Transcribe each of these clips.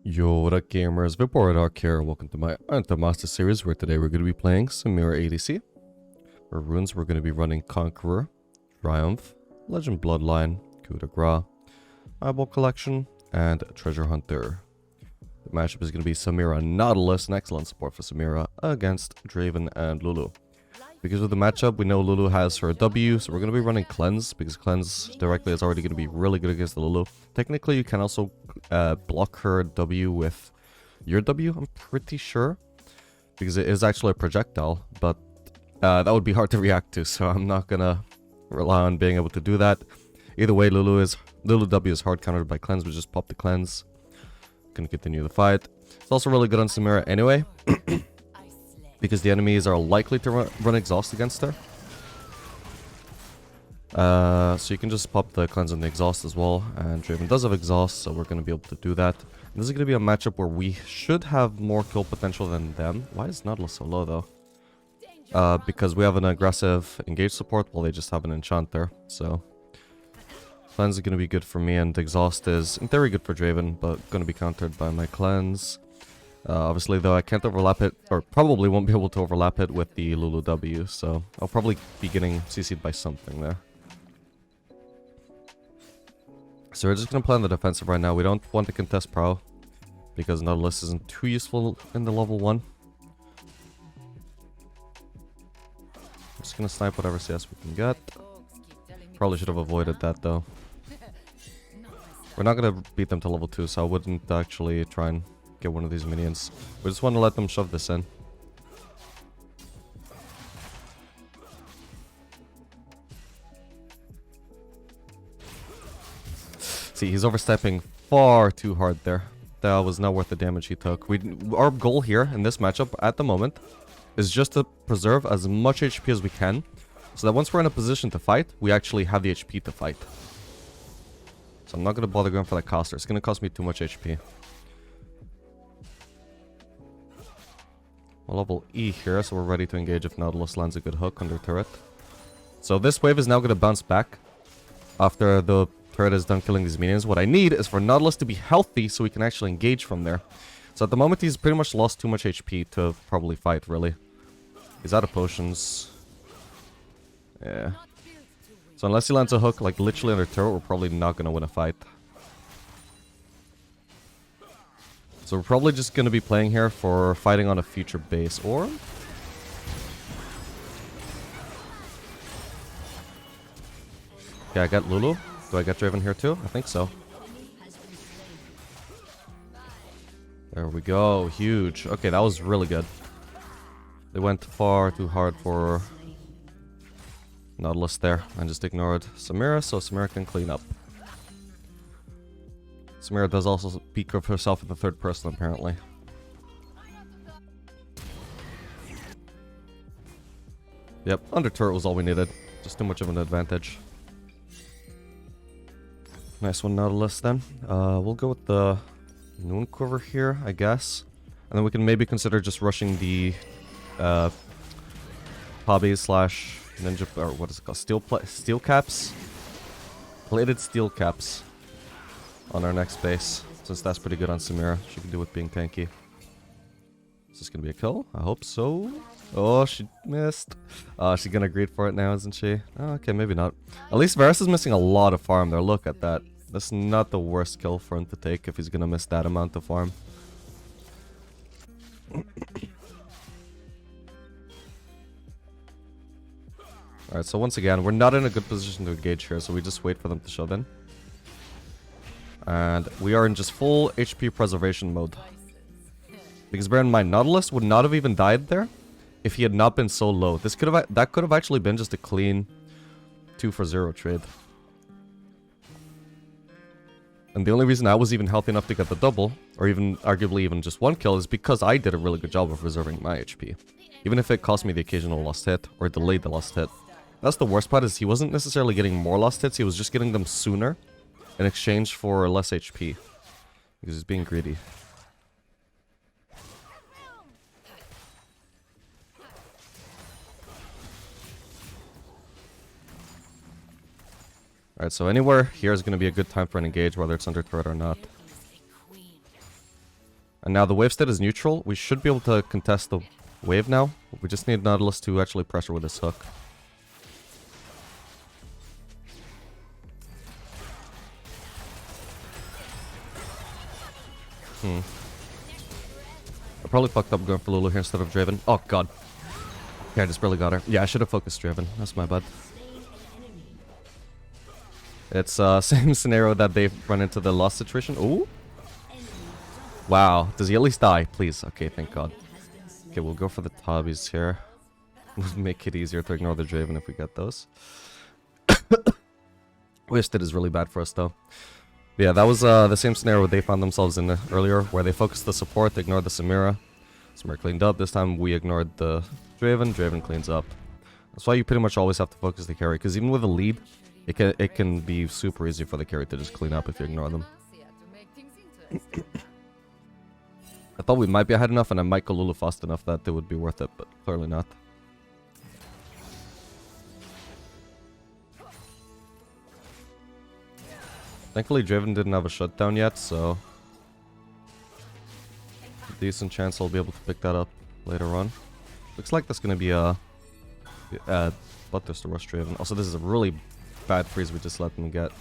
Yo, what up gamers, Vipordark here, welcome to my Master series where today we're going to be playing Samira ADC. For runes we're going to be running Conqueror, Triumph, Legend Bloodline, Coup de Grace, Eyeball Collection, and Treasure Hunter. The matchup is going to be Samira Nautilus, an excellent support for Samira, against Draven and Lulu. Because of the matchup, we know Lulu has her W, so we're going to be running Cleanse, because Cleanse directly is already going to be really good against the Lulu. Technically, you can also block her W with your W, I'm pretty sure, because it is actually a projectile, but that would be hard to react to, so I'm not going to rely on being able to do that. Either way, Lulu W is hard countered by Cleanse, we just pop the Cleanse. Going to continue the fight. It's also really good on Samira anyway. Because the enemies are likely to run exhaust against her. So you can just pop the cleanse on the exhaust as well. And Draven does have exhaust, so we're going to be able to do that. And this is going to be a matchup where we should have more kill potential than them. Why is Nautilus so low though? Because we have an aggressive engage support while they just have an enchanter. So cleanse is going to be good for me, and exhaust is in theory good for Draven, but going to be countered by my cleanse. Obviously, though, I can't overlap it, or probably won't be able to overlap it with the Lulu W, so I'll probably be getting CC'd by something there. So we're just going to play on the defensive right now. We don't want to contest Pro, because Nautilus isn't too useful in the level 1. I'm just going to snipe whatever CS we can get. Probably should have avoided that, though. We're not going to beat them to level 2, so I wouldn't actually try and get one of these minions. We just want to let them shove this in. See, he's overstepping far too hard there. That was not worth the damage he took. Our goal here in this matchup at the moment is just to preserve as much HP as we can, so that once we're in a position to fight, we actually have the HP to fight. So I'm not going to bother going for that caster. It's going to cost me too much HP. We'll level E here, so we're ready to engage if Nautilus lands a good hook under turret. So this wave is now going to bounce back after the turret is done killing these minions. What I need is for Nautilus to be healthy so we can actually engage from there. So at the moment, he's pretty much lost too much HP to probably fight, really. He's out of potions. Yeah. So unless he lands a hook, like literally under turret, we're probably not going to win a fight. So we're probably just going to be playing here for fighting on a future base, or... Okay, I got Lulu. Do I get Draven here too? I think so. There we go. Huge. Okay, that was really good. They went far too hard for Nautilus there. I just ignored Samira, so Samira can clean up. Samira does also speak of herself in the third person, apparently. Yep, under turret was all we needed. Just too much of an advantage. Nice one, Nautilus, then. We'll go with the Noon Quiver here, I guess. And then we can maybe consider just rushing the Hobby slash Ninja, or what is it called? Steel caps? Plated steel caps on our next base, since that's pretty good on Samira. She can do with being tanky. Is this gonna be a kill? I hope so. Oh, she missed. She's gonna greed for it now, isn't she? Oh, okay, maybe not. At least Varus is missing a lot of farm there. Look at that. That's not the worst kill for him to take if he's gonna miss that amount of farm. Alright, so once again, we're not in a good position to engage here, so we just wait for them to shove in. And we are in just full HP preservation mode. Because bear in mind, Nautilus would not have even died there if he had not been so low. That could have actually been just a clean 2-for-0 trade. And the only reason I was even healthy enough to get the double, or even arguably even just one kill, is because I did a really good job of preserving my HP. Even if it cost me the occasional lost hit, or delayed the lost hit. That's the worst part, is he wasn't necessarily getting more lost hits, he was just getting them sooner in exchange for less HP. Because he's being greedy. Alright, so anywhere here is going to be a good time for an engage, whether it's under turret or not. And now the wave state is neutral. We should be able to contest the wave now. We just need Nautilus to actually pressure with his hook. I probably fucked up going for Lulu here instead of Draven. Oh god. Yeah, I just barely got her. Yeah, I should have focused Draven. That's my bad. It's same scenario that they run into the lost situation. Ooh. Wow. Does he at least die? Please. Okay, thank god. Okay, we'll go for the Tabbies here. We'll make it easier to ignore the Draven if we get those. Wasted is really bad for us though. Yeah, that was the same scenario they found themselves in earlier, where they focused the support, they ignored the Samira. Samira cleaned up. This time we ignored the Draven. Draven cleans up. That's why you pretty much always have to focus the carry, because even with a lead, it can be super easy for the carry to just clean up if you ignore them. I thought we might be ahead enough, and I might go Lulu fast enough that it would be worth it, but clearly not. Thankfully, Draven didn't have a shutdown yet, so decent chance I'll be able to pick that up later on. Looks like that's gonna be a Butters to rush Draven. Also, this is a really bad freeze we just let them get.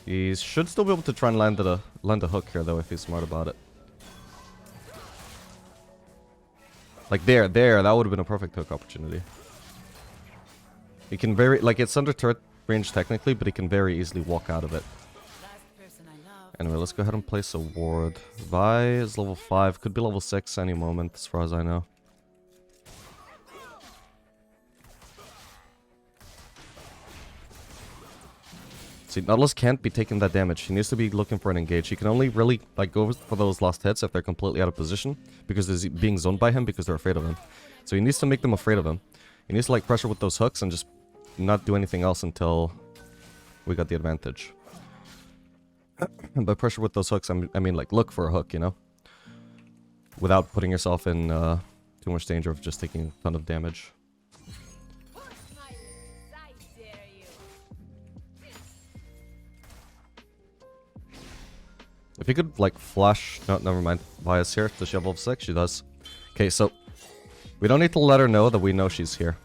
He should still be able to try and land a hook here though if he's smart about it. Like there, that would have been a perfect hook opportunity. He can it's under turret range technically, but he can very easily walk out of it. Anyway, let's go ahead and place a ward. Vi is level 5, could be level 6 any moment as far as I know. See, Nautilus can't be taking that damage. He needs to be looking for an engage. He can only really go for those last hits if they're completely out of position, because they're being zoned by him because they're afraid of him. So he needs to make them afraid of him. He needs to pressure with those hooks and just not do anything else until we got the advantage. And by pressure with those hooks, I mean look for a hook, you know? Without putting yourself in too much danger of just taking a ton of damage. If you could, flash... No, never mind. Vi's here. Does she have level 6? She does. Okay, so... we don't need to let her know that we know she's here.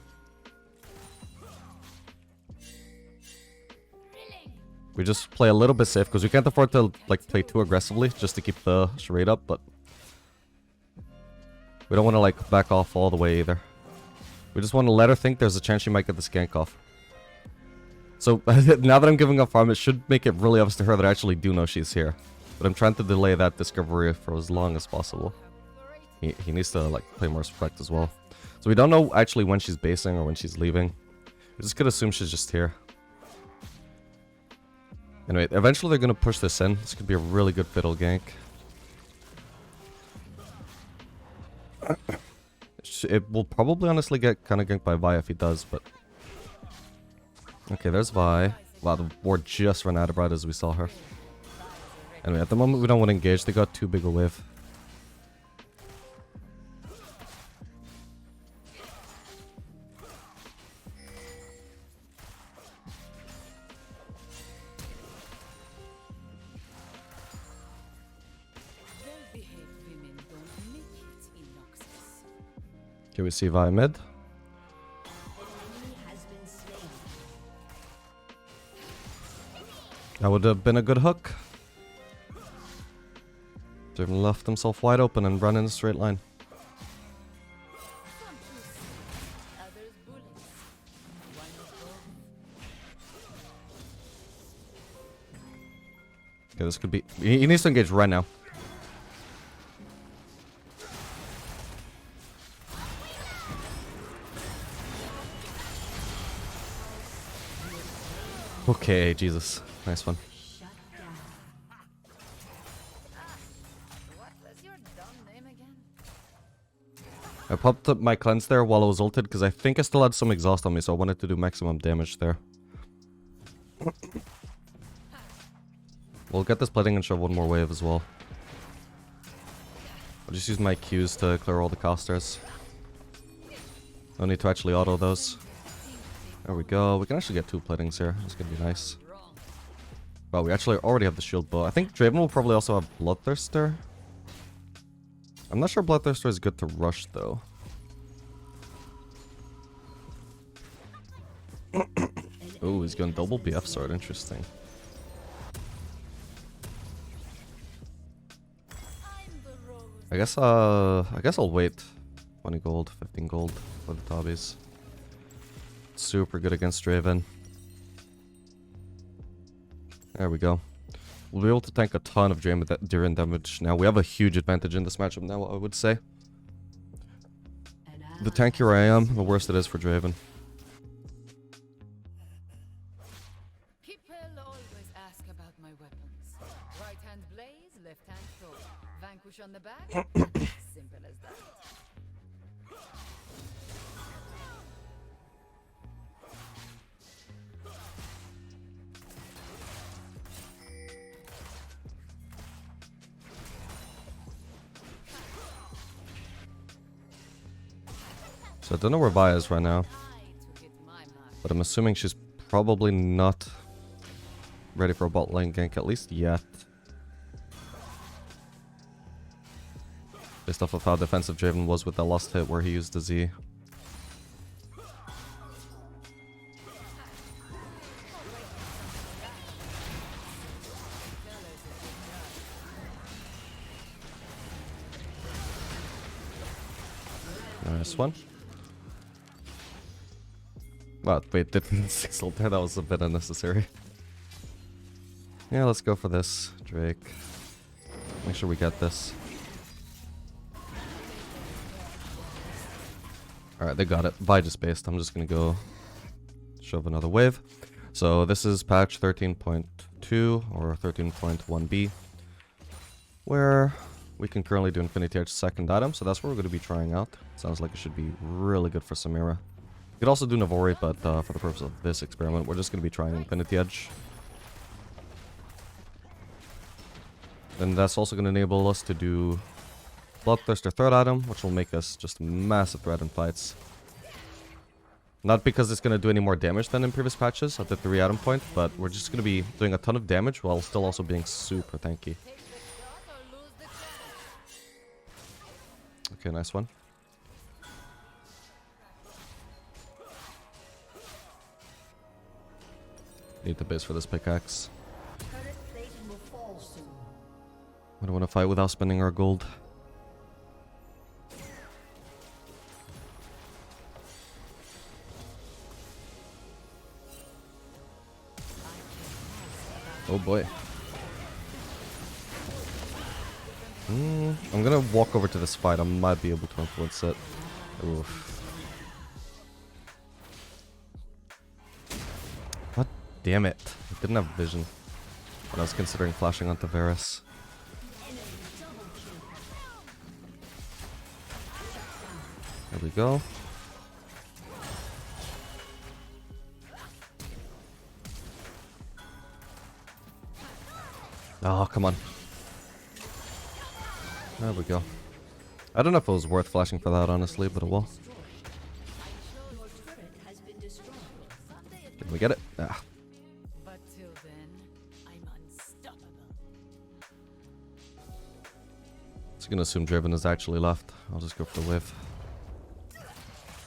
We just play a little bit safe, because we can't afford to, play too aggressively, just to keep the charade up, but... we don't want to, back off all the way, either. We just want to let her think there's a chance she might get the skank off. So, now that I'm giving up farm, it should make it really obvious to her that I actually do know she's here. But I'm trying to delay that discovery for as long as possible. He needs to, play more respect as well. So we don't know actually when she's basing or when she's leaving. We're just gonna assume she's just here. Anyway, eventually they're gonna push this in. This could be a really good fiddle gank. It will probably honestly get kind of ganked by Vi if he does, but... okay, there's Vi. Wow, the ward just ran out of breath as we saw her. Anyway, at the moment we don't want to engage. They got too big a wave. Okay, we see Vi mid. That would have been a good hook. Draven left himself wide open and run in a straight line. Okay, this could be... he needs to engage right now. Okay, Jesus. Nice one. I popped up my cleanse there while I was ulted because I think I still had some exhaust on me, so I wanted to do maximum damage there. We'll get this plating and shove one more wave as well. I'll just use my Qs to clear all the casters. No need to actually auto those. There we go. We can actually get 2 plating here. That's gonna be nice. Wow, we actually already have the shield bow. I think Draven will probably also have Bloodthirster. I'm not sure Bloodthirster is good to rush though. Oh, he's going double BF sword. Interesting. I guess I'll wait. 20 gold, 15 gold for the Tobbies. Super good against Draven. There we go. We'll be able to tank a ton of Draven damage now. We have a huge advantage in this matchup now, I would say. The tankier I am, the worse it is for Draven. People always ask about my weapons. Right hand blaze, left hand throw. Vanquish on the back. Simple as that. So I don't know where Vi is right now, but I'm assuming she's probably not ready for a bot lane gank, at least yet. Based off of how defensive Draven was with that last hit where he used the Z. Nice one. Wow, wait, didn't 6 ult there? That was a bit unnecessary. Yeah, let's go for this, Drake. Make sure we get this. Alright, they got it. Vi just based. I'm just gonna go shove another wave. So this is patch 13.2 or 13.1b, where we can currently do Infinity Edge second item, so that's what we're going to be trying out. Sounds like it should be really good for Samira. You could also do Navori, but for the purpose of this experiment, we're just going to be trying Infinity Edge. Then that's also going to enable us to do Bloodthirster third item, which will make us just a massive threat in fights. Not because it's going to do any more damage than in previous patches at the 3 item point, but we're just going to be doing a ton of damage while still also being super tanky. Okay, nice one. Need the base for this pickaxe. I don't want to fight without spending our gold. Oh boy. I'm gonna walk over to this fight. I might be able to influence it. Oof. God damn it. I didn't have vision when I was considering flashing onto Varus. There we go. Oh, come on. There we go. I don't know if it was worth flashing for that, honestly, but it will. Did we get it? Ah. But till then, I'm unstoppable. Just gonna assume Draven is actually left. I'll just go for the wave.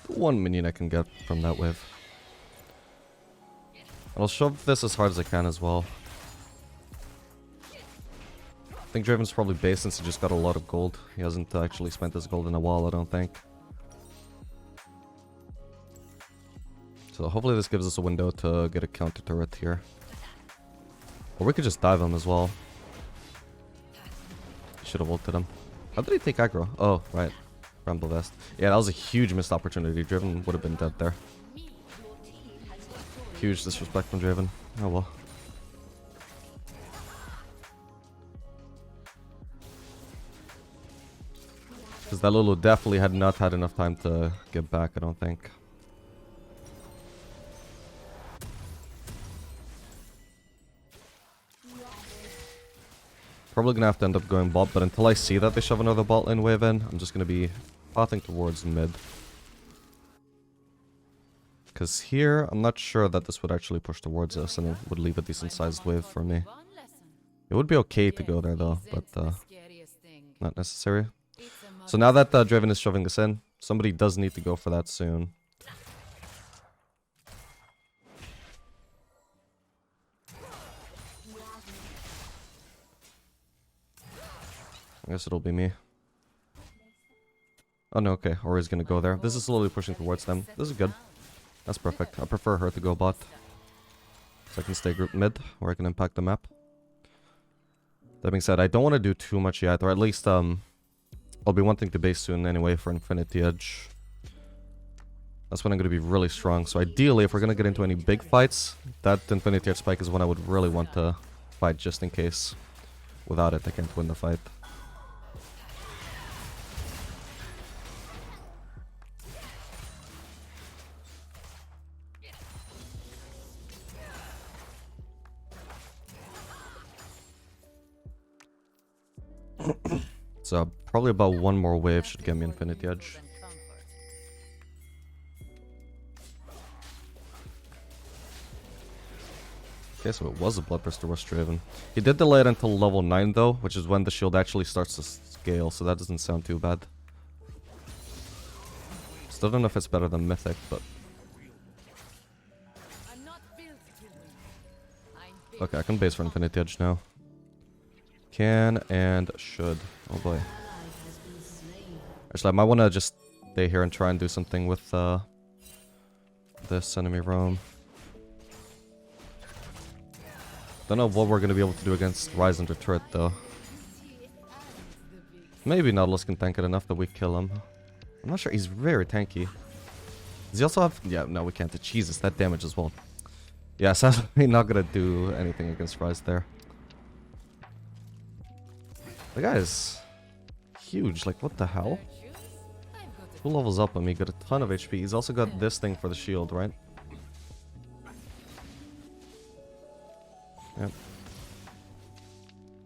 One minion I can get from that wave. I'll shove this as hard as I can as well. I think Draven's probably based since he just got a lot of gold. He hasn't actually spent his gold in a while, I don't think. So hopefully this gives us a window to get a counter turret here. Or we could just dive him as well. Should have ulted him. How did he take aggro? Oh, right. Bramble Vest. Yeah, that was a huge missed opportunity. Draven would have been dead there. Huge disrespect from Draven. Oh well. Because that Lulu definitely had not had enough time to get back, I don't think. Probably gonna have to end up going bot, but until I see that they shove another bot lane wave in, I'm just gonna be pathing towards mid. Because here, I'm not sure that this would actually push towards us and it would leave a decent sized wave for me. It would be okay to go there though, but not necessary. So now that Draven is shoving us in, somebody does need to go for that soon. I guess it'll be me. Oh no, okay. Ori's gonna go there. This is slowly pushing towards them. This is good. That's perfect. I prefer her to go bot. So I can stay group mid, where I can impact the map. That being said, I don't want to do too much yet, or at least, I'll be wanting to base soon anyway for Infinity Edge. That's when I'm going to be really strong. So ideally, if we're going to get into any big fights, that Infinity Edge spike is one I would really want to fight just in case. Without it, I can't win the fight. So probably about one more wave should get me Infinity Edge. Okay, so it was a Bloodthirster Rush Draven. He did delay it until level 9 though, which is when the shield actually starts to scale, so that doesn't sound too bad. Still don't know if it's better than Mythic, but... Okay, I can base for Infinity Edge now. Can and should. Oh boy. Actually, I might want to just stay here and try and do something with this enemy roam. Don't know what we're going to be able to do against Rise under turret though. Maybe Nautilus can tank it enough that we kill him. I'm not sure. He's very tanky. Does he also have... Yeah, no, we can't. Jesus, that damage as well. Yeah, sadly not going to do anything against Rise there. The guy is huge, like what the hell? 2 levels up on me, got a ton of HP. He's also got this thing for the shield, right? Yep.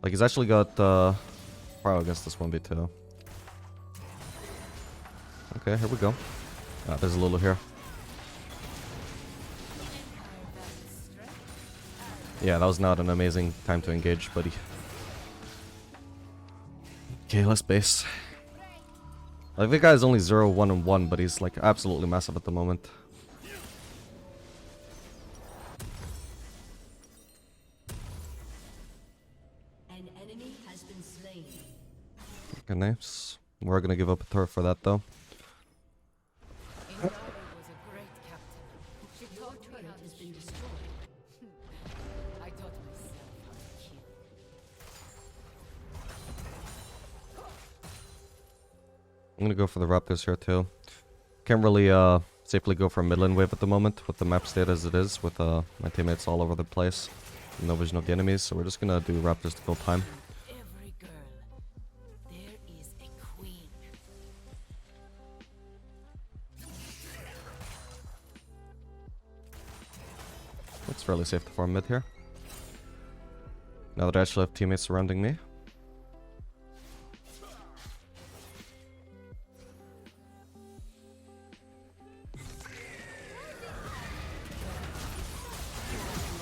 Like he's actually got power against this 1v2. Okay, here we go. Ah, there's a Lulu here. Yeah, that was not an amazing time to engage, buddy. Okay, let's base. Like, the guy's only 0, 1, and 1, but he's, like, absolutely massive at the moment. An enemy has been slain. Okay, nice. We're gonna give up a turret for that, though. I'm gonna go for the Raptors here too. Can't really safely go for a mid lane wave at the moment with the map state as it is, with my teammates all over the place. No vision of the enemies, so we're just gonna do Raptors to kill time. Every girl, there is a queen. It's fairly safe to farm mid here. Now that I actually have teammates surrounding me.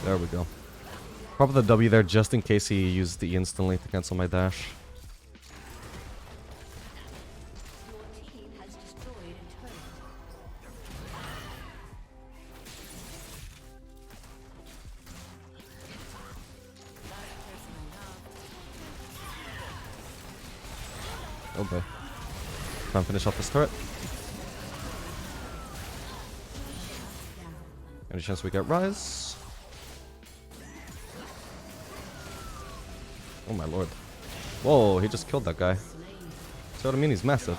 There we go. Probably the W there just in case he used the E instantly to cancel my dash. Your team has destroyed a turret. Oh boy. Try and finish off this turret. Any chance we get Rise? Oh my lord. Whoa, he just killed that guy. See what I mean? He's massive.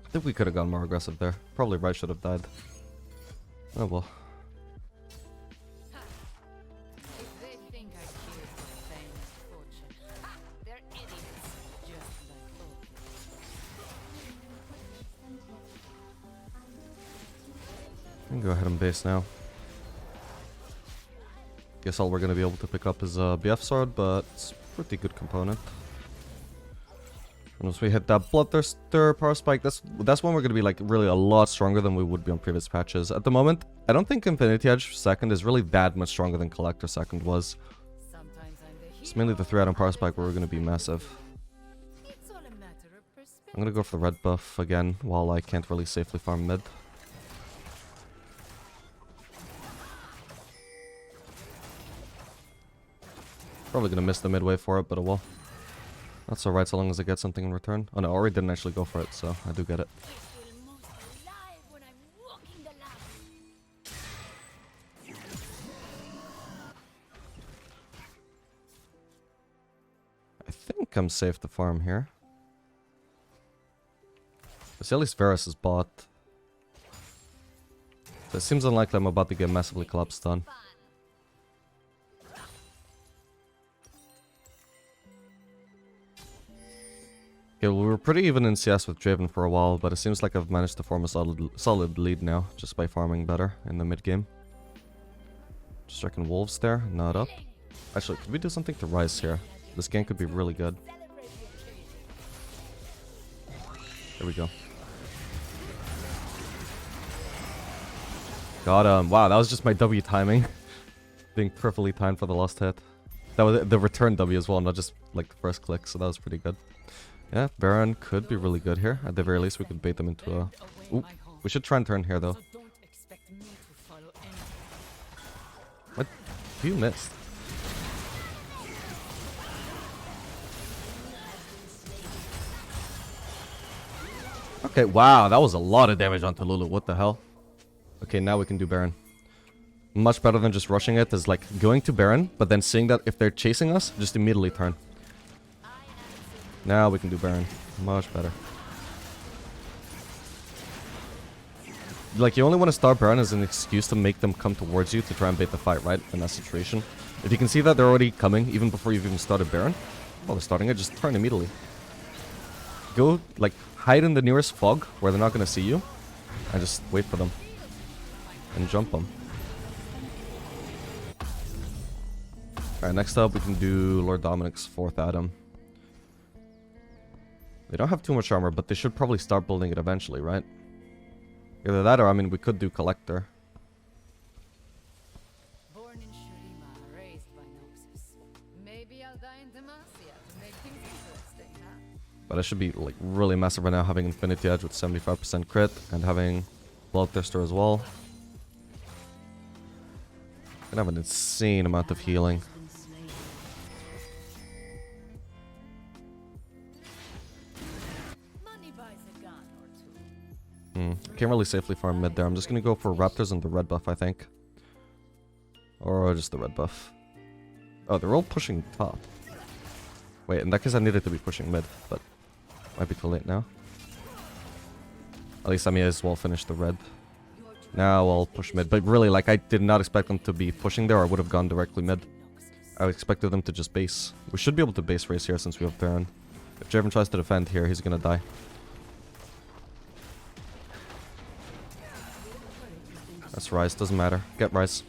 I think we could have gone more aggressive there. Probably Rise should have died. Oh well. If they think I care for fame and fortune, ha! They're idiots, just like all. I can go ahead and base now. guess all we're gonna be able to pick up is a BF sword, but it's a pretty good component. Once we hit that Bloodthirster power spike, that's when we're gonna be like really a lot stronger than we would be on previous patches. At the moment, I don't think Infinity Edge second is really that much stronger than Collector second was. It's mainly the 3-item power spike where we're gonna be massive. It's all a matter of perspective. I'm gonna go for the red buff again while I can't really safely farm mid. Probably gonna miss the midway for it, but oh well. That's alright so long as I get something in return. Oh no, I already didn't actually go for it, so I do get it. I think I'm safe to farm here. Because at least Varus is bought. So it seems unlikely I'm about to get massively collapsed on. Okay, well, we were pretty even in CS with Draven for a while, but it seems like I've managed to form a solid lead now, just by farming better in the mid-game. Just checking wolves there, not up. Actually, could we do something to Rise here? This gank could be really good. There we go. Got him. Wow, that was just my W timing. Being perfectly timed for the last hit. That was the return W as well, not just like the first click, so that was pretty good. Yeah, Baron could be really good here. At the very least, we could bait them into a... Ooh, we should try and turn here, though. What? You missed. Okay, wow, that was a lot of damage onto Lulu. What the hell? Okay, now we can do Baron. Much better than just rushing it is like going to Baron, but then seeing that if they're chasing us, just immediately turn. Now we can do Baron. Much better. Like, you only want to start Baron as an excuse to make them come towards you to try and bait the fight, right? In that situation. If you can see that they're already coming, even before you've even started Baron, well, they're starting it, just turn immediately. Go, like, hide in the nearest fog where they're not going to see you, and just wait for them. And jump them. Alright, next up we can do Lord Dominic's 4th Atom. They don't have too much armor, but they should probably start building it eventually, right? Either that or, I mean, we could do Collector. Born in Shurima, raised by Noxus. Maybe I'll die in Demacia to make things interesting, huh? But I should be, like, really massive right now, having Infinity Edge with 75% crit, and having Bloodthirster as well. Gonna have an insane amount of healing. Can't really safely farm mid there. I'm just gonna go for Raptors and the red buff, I think. Or just the red buff. Oh, they're all pushing top. Wait, in that case I needed to be pushing mid, but might be too late now. At least I may as well finish the red. Now I'll push mid. But really, like, I did not expect them to be pushing there, or I would have gone directly mid. I expected them to just base. We should be able to base race here since we have Baron. If Draven tries to defend here, he's gonna die. That's Rise, doesn't matter. Get Rise.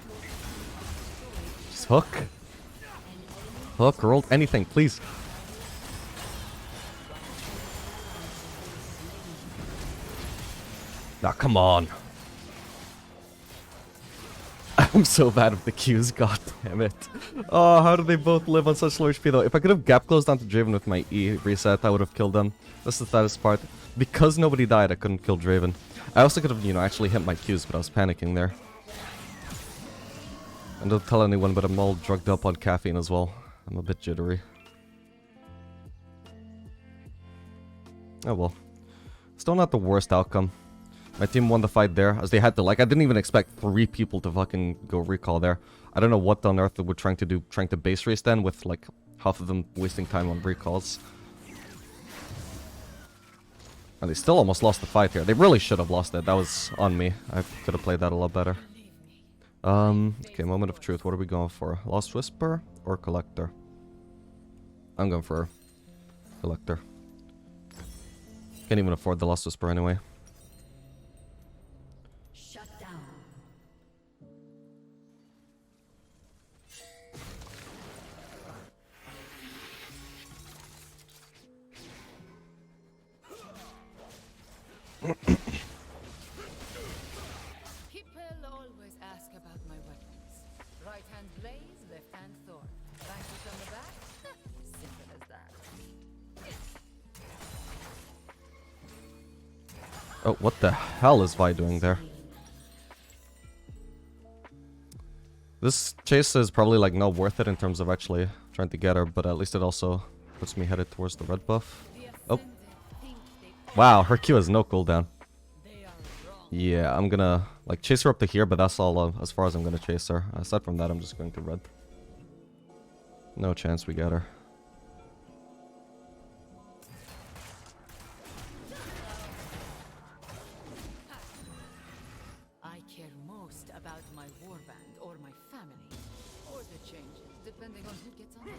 Just hook. Hook, roll, anything, please. Nah, come on. I'm so bad with the Qs, god damn it. Oh, how do they both live on such low HP though? If I could have gap closed onto Draven with my E reset, I would have killed them. That's the saddest part. Because nobody died, I couldn't kill Draven. I also could have, you know, actually hit my Qs, but I was panicking there. And don't tell anyone, but I'm all drugged up on caffeine as well. I'm a bit jittery. Oh well. Still not the worst outcome. My team won the fight there, as they had to. Like, I didn't even expect 3 people to fucking go recall there. I don't know what on earth they were trying to do, trying to base race then, with like half of them wasting time on recalls. And they still almost lost the fight here. They really should have lost it. That was on me. I could have played that a lot better. Okay, moment of truth. What are we going for? Lost Whisper or Collector? I'm going for Collector. Can't even afford the Lost Whisper anyway. Shut down. People always ask about my weapons. Right hand blaze, left hand thorn. Vanquish on the back? Simple as that. Oh, what the hell is Vi doing there? This chase is probably like not worth it in terms of actually trying to get her, but at least it also puts me headed towards the red buff. Oh. Wow, her Q has no cooldown. Yeah, I'm gonna like chase her up to here, but that's all as far as I'm gonna chase her. Aside from that, I'm just going to red. No chance we get her. I care most about my warband or my family. Or the changes, depending on who gets on the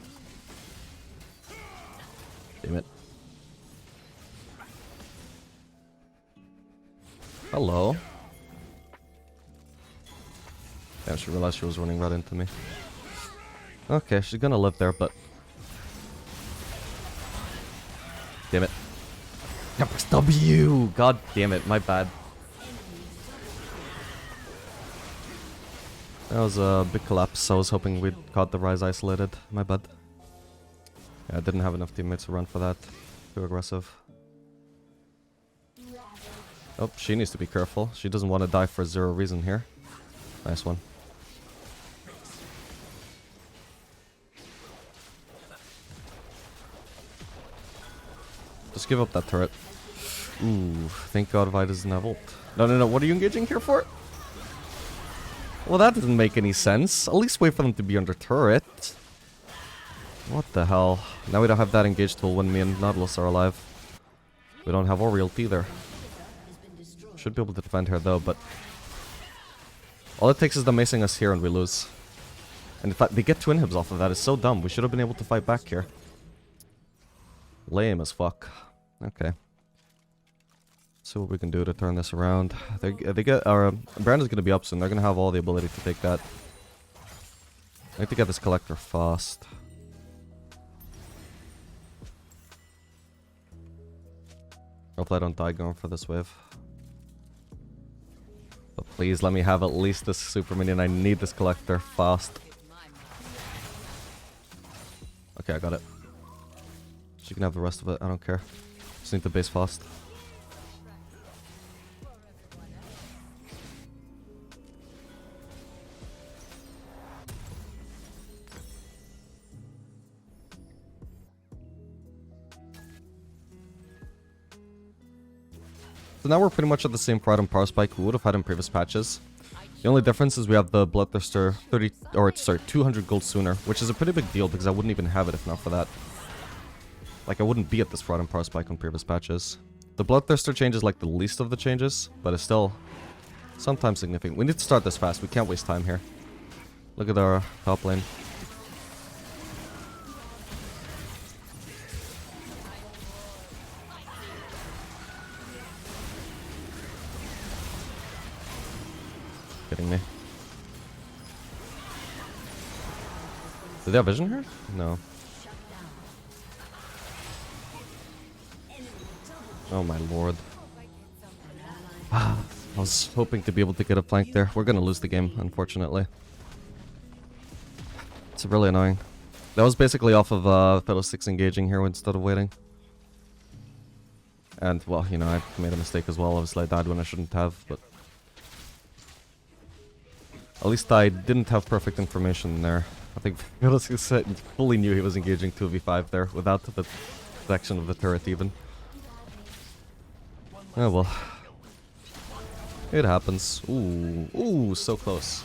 team. Damn it. Hello. Damn, she realized she was running right into me. Okay, she's gonna live there, but... Damn it. Yeah, press W! God damn it, my bad. That was a big collapse. I was hoping we'd caught the Rise isolated. My bad. Yeah, I didn't have enough teammates to run for that. Too aggressive. Oh, she needs to be careful. She doesn't want to die for zero reason here. Nice one. Just give up that turret. Ooh, thank God Vi doesn't have ult. No, what are you engaging here for? Well, that doesn't make any sense. At least wait for them to be under turret. What the hell? Now we don't have that engaged tool when me and Nautilus are alive. We don't have our ult either. Should be able to defend her though, but... all it takes is them macing us here and we lose. And in fact, they get 2 inhibs off of that. It's so dumb. We should have been able to fight back here. Lame as fuck. Okay. See what we can do to turn this around. They get... our Baron is going to be up soon. They're going to have all the ability to take that. I need to get this collector fast. Hopefully I don't die going for this wave. But please let me have at least this super minion. I need this collector fast. Okay, I got it. She can have the rest of it. I don't care. Just need the base fast. So now we're pretty much at the same Pride and Power Spike we would have had in previous patches. The only difference is we have the Bloodthirster 200 gold sooner, which is a pretty big deal because I wouldn't even have it if not for that. Like I wouldn't be at this Pride and Power Spike on previous patches. The Bloodthirster change is like the least of the changes, but it's still sometimes significant. We need to start this fast, we can't waste time here. Look at our top lane. Kidding me. Did they have vision here? No. Oh my lord. I was hoping to be able to get a flank there. We're gonna lose the game, unfortunately. It's really annoying. That was basically off of Fiddlesticks engaging here instead of waiting. And, well, you know, I made a mistake as well. Obviously I died when I shouldn't have, but... at least I didn't have perfect information there. I think Fiddlesticks fully knew he was engaging 2v5 there, without the protection of the turret even. Oh well. It happens. Ooh, so close.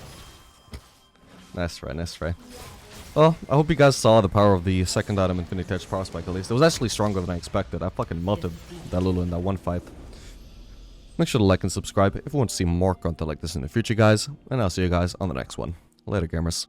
Nice try, nice try. Well, I hope you guys saw the power of the second item Infinity Touch Power Spike at least. It was actually stronger than I expected. I fucking melted that Lulu in that one fight. Make sure to like and subscribe if you want to see more content like this in the future, guys. And I'll see you guys on the next one. Later, gamers.